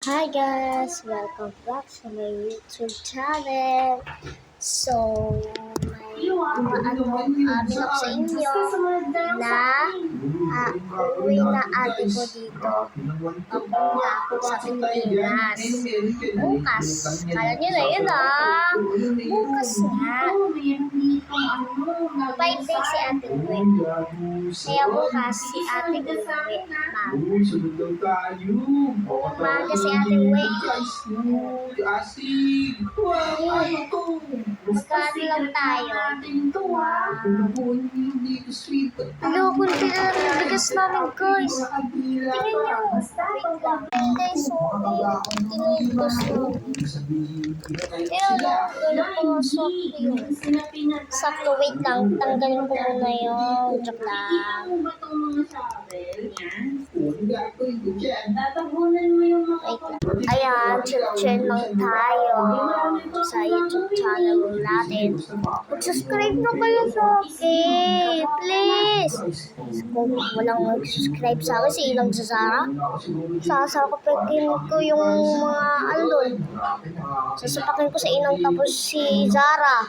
Hi guys! Welcome back sa my YouTube channel. So, amin ako sa inyo na uwi na ate ko dito. Papunta ako sa Pilipinas. Bukas. Kala nyo na yun Bukas nga. 5 days si ate uwi. Kaya bukas si ate uwi. Umaga si ate uwi. Magkano lang tayo? Hello, kunti na lang yung bigas namin guys. Tingnan nyo. Wait lang. Hey guys, tinipos nyo. Tingnan lang, gano'n pumasok yun. Sakto, wait lang. Tanggalin ko muna yung joke lang. Wait lang. Ayan, chill lang tayo sa YouTube channel natin. Mag-subscribe na kayo sa akin, please. Kung walang mag-subscribe sa akin, si Ilang Zara, sasapakin ko yung mga andon. Sasapakin ko sa Inang tapos si Zara.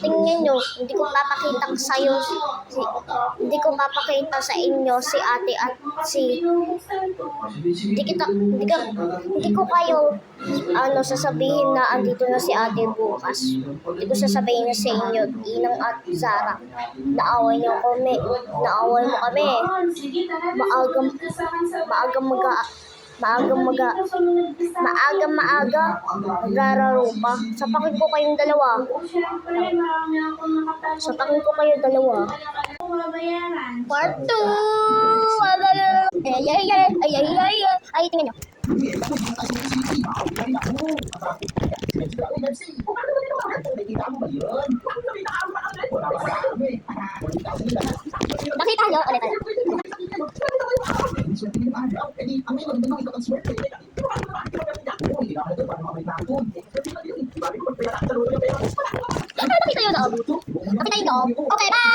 Tingnan nyo, hindi ko papakita hindi ko papakita sa inyo si ate at si hindi ko kayo sasabihin na andito na si ate bukas. Hindi ko sasabihin na sa inyo, Inang at Zara. Naaway mo kami. Maaga maglalaro pa. Sapakin ko kayong dalawa. Part 2. Ay, tingnan nyo. Nakita nyo? Ulit. Nakita yung loob. Okay, bye!